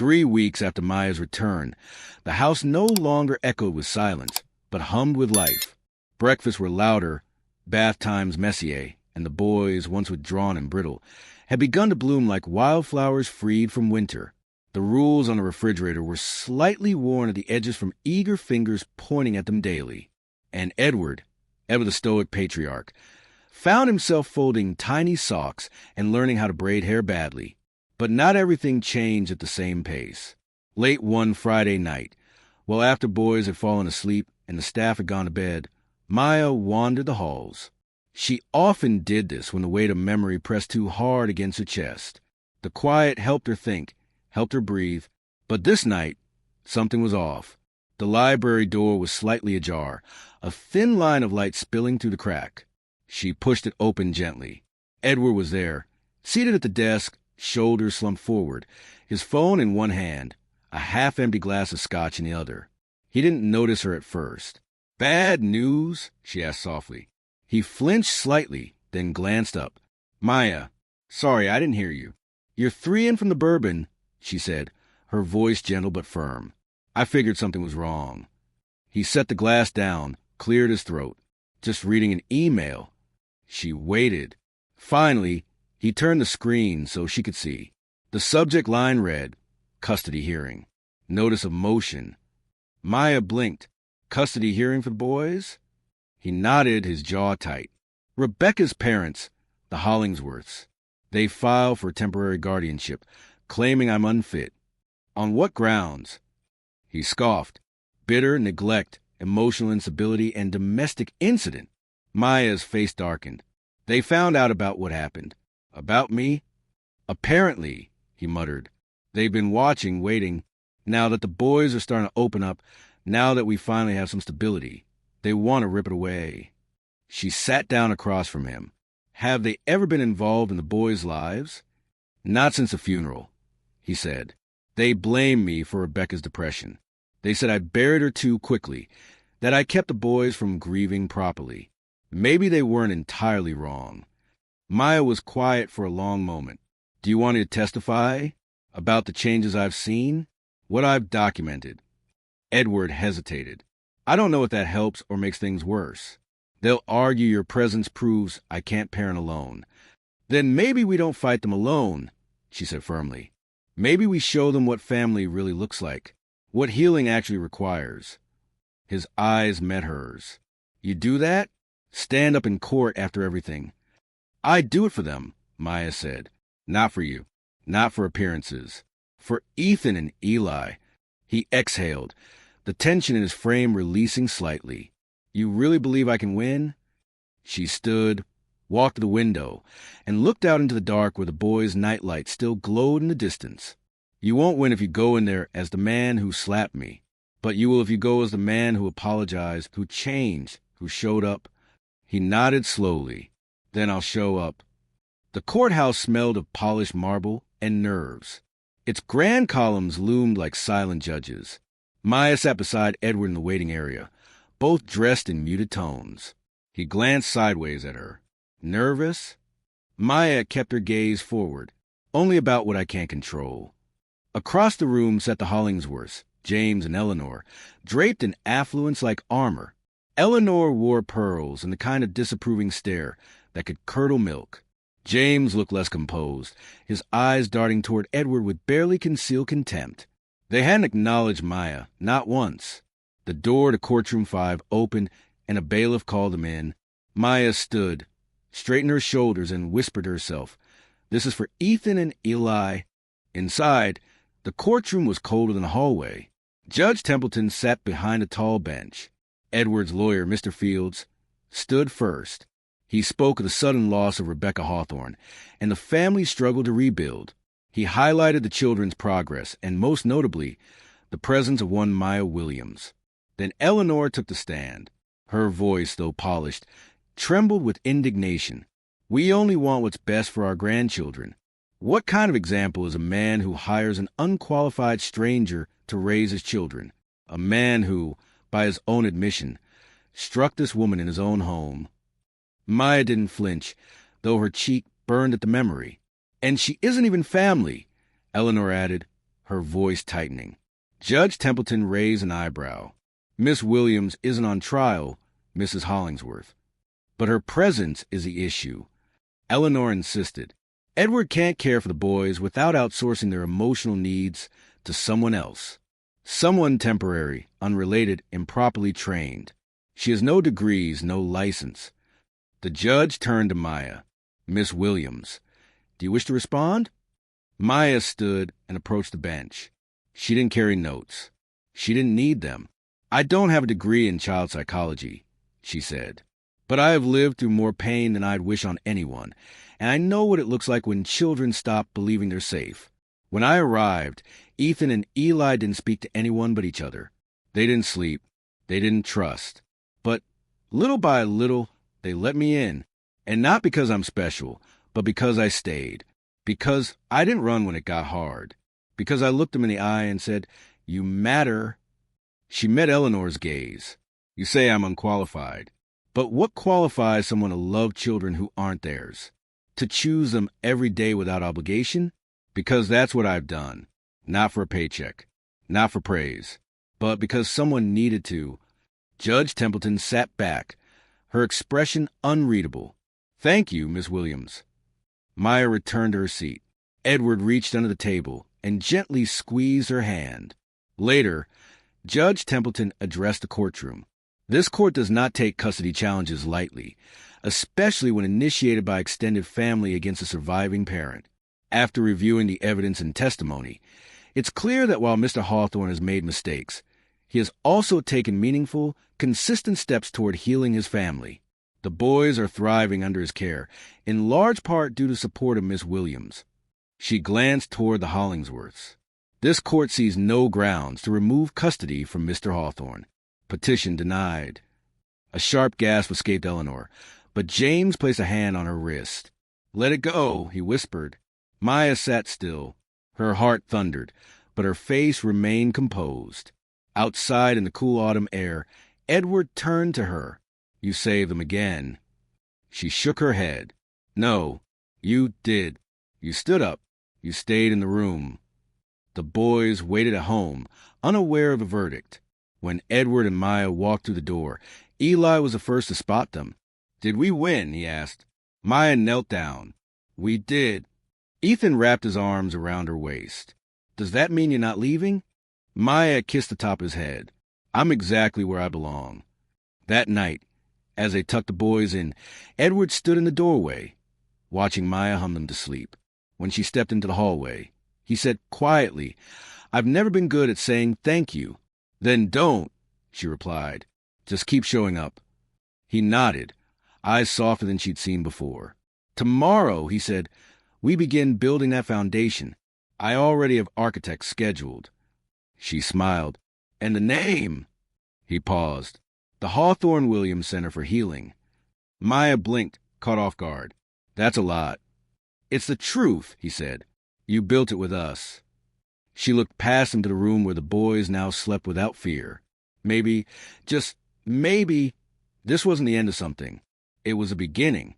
3 weeks after Maya's return, the house no longer echoed with silence, but hummed with life. Breakfasts were louder, bath times messier, and the boys, once withdrawn and brittle, had begun to bloom like wildflowers freed from winter. The rules on the refrigerator were slightly worn at the edges from eager fingers pointing at them daily. And Edward, ever the stoic patriarch, found himself folding tiny socks and learning how to braid hair badly. But not everything changed at the same pace. Late one Friday night, well after boys had fallen asleep and the staff had gone to bed, Maya wandered the halls. She often did this when the weight of memory pressed too hard against her chest. The quiet helped her think, helped her breathe. But this night, something was off. The library door was slightly ajar, a thin line of light spilling through the crack. She pushed it open gently. Edward was there, seated at the desk, shoulders slumped forward, his phone in one hand, a half-empty glass of scotch in the other. He didn't notice her at first. "Bad news?" she asked softly. He flinched slightly, then glanced up. "Maya, sorry, I didn't hear you." "You're 3 in from the bourbon," she said, her voice gentle but firm. "I figured something was wrong." He set the glass down, cleared his throat. "Just reading an email." She waited. Finally, he turned the screen so she could see. The subject line read, "Custody hearing. Notice of motion." Maya blinked. "Custody hearing for the boys?" He nodded, his jaw tight. "Rebecca's parents, the Hollingsworths. They file for temporary guardianship, claiming I'm unfit." "On what grounds?" He scoffed. "Bitter neglect, emotional instability, and domestic incident." Maya's face darkened. "They found out about what happened." "About me?" "Apparently," he muttered. "They've been watching, waiting. Now that the boys are starting to open up, now that we finally have some stability, they want to rip it away." She sat down across from him. "Have they ever been involved in the boys' lives?" "Not since the funeral," he said. "They blame me for Rebecca's depression. They said I buried her too quickly, that I kept the boys from grieving properly. Maybe they weren't entirely wrong." Maya was quiet for a long moment. "Do you want me to testify about the changes I've seen? What I've documented?" Edward hesitated. "I don't know if that helps or makes things worse. They'll argue your presence proves I can't parent alone." "Then maybe we don't fight them alone," she said firmly. "Maybe we show them what family really looks like, what healing actually requires." His eyes met hers. "You do that? Stand up in court after everything." "I do it for them," Maya said. "Not for you. Not for appearances. For Ethan and Eli." He exhaled, the tension in his frame releasing slightly. "You really believe I can win?" She stood, walked to the window, and looked out into the dark where the boys' nightlight still glowed in the distance. "You won't win if you go in there as the man who slapped me. But you will if you go as the man who apologized, who changed, who showed up." He nodded slowly. "Then I'll show up." The courthouse smelled of polished marble and nerves. Its grand columns loomed like silent judges. Maya sat beside Edward in the waiting area, both dressed in muted tones. He glanced sideways at her. "Nervous?" Maya kept her gaze forward. "Only about what I can't control." Across the room sat the Hollingsworths, James and Eleanor, draped in affluence like armor. Eleanor wore pearls and the kind of disapproving stare that could curdle milk. James looked less composed, his eyes darting toward Edward with barely concealed contempt. They hadn't acknowledged Maya, not once. The door to Courtroom 5 opened, and a bailiff called them in. Maya stood, straightened her shoulders, and whispered to herself, "This is for Ethan and Eli." Inside, the courtroom was colder than the hallway. Judge Templeton sat behind a tall bench. Edward's lawyer, Mr. Fields, stood first. He spoke of the sudden loss of Rebecca Hawthorne and the family's struggle to rebuild. He highlighted the children's progress and, most notably, the presence of one Maya Williams. Then Eleanor took the stand. Her voice, though polished, trembled with indignation. "We only want what's best for our grandchildren. What kind of example is a man who hires an unqualified stranger to raise his children? A man who, by his own admission, struck this woman in his own home." Maya didn't flinch, though her cheek burned at the memory. "And she isn't even family," Eleanor added, her voice tightening. Judge Templeton raised an eyebrow. Miss Williams isn't on trial, Mrs. Hollingsworth. But her presence is the issue. Eleanor insisted. Edward can't care for the boys without outsourcing their emotional needs to someone else. Someone temporary, unrelated, improperly trained. She has no degrees, no license. The judge turned to Maya. Miss Williams, do you wish to respond? Maya stood and approached the bench. She didn't carry notes. She didn't need them. I don't have a degree in child psychology, she said. But I have lived through more pain than I'd wish on anyone, and I know what it looks like when children stop believing they're safe. When I arrived, Ethan and Eli didn't speak to anyone but each other. They didn't sleep. They didn't trust. But little by little, they let me in. And not because I'm special, but because I stayed. Because I didn't run when it got hard. Because I looked them in the eye and said, "You matter." She met Eleanor's gaze. You say I'm unqualified. But what qualifies someone to love children who aren't theirs? To choose them every day without obligation? Because that's what I've done. Not for a paycheck. Not for praise. But because someone needed to. Judge Templeton sat back, her expression unreadable. Thank you, Miss Williams. Maya returned to her seat. Edward reached under the table and gently squeezed her hand. Later, Judge Templeton addressed the courtroom. This court does not take custody challenges lightly, especially when initiated by extended family against a surviving parent. After reviewing the evidence and testimony, it's clear that while Mr. Hawthorne has made mistakes, he has also taken meaningful, consistent steps toward healing his family. The boys are thriving under his care, in large part due to support of Miss Williams. She glanced toward the Hollingsworths. This court sees no grounds to remove custody from Mr. Hawthorne. Petition denied. A sharp gasp escaped Eleanor, but James placed a hand on her wrist. Let it go, he whispered. Maya sat still. Her heart thundered, but her face remained composed. Outside in the cool autumn air, Edward turned to her. You saved them again. She shook her head. No, you did. You stood up. You stayed in the room. The boys waited at home, unaware of the verdict. When Edward and Maya walked through the door, Eli was the first to spot them. Did we win? He asked. Maya knelt down. We did. Ethan wrapped his arms around her waist. Does that mean you're not leaving? Maya kissed the top of his head. I'm exactly where I belong. That night, as they tucked the boys in, Edward stood in the doorway, watching Maya hum them to sleep. When she stepped into the hallway, he said quietly, I've never been good at saying thank you. Then don't, she replied. Just keep showing up. He nodded, eyes softer than she'd seen before. Tomorrow, he said, we begin building that foundation. I already have architects scheduled. She smiled. And the name? He paused. The Hawthorne Williams Center for Healing. Maya blinked, caught off guard. That's a lot. It's the truth, he said. You built it with us. She looked past him to the room where the boys now slept without fear. Maybe, just maybe, this wasn't the end of something. It was a beginning.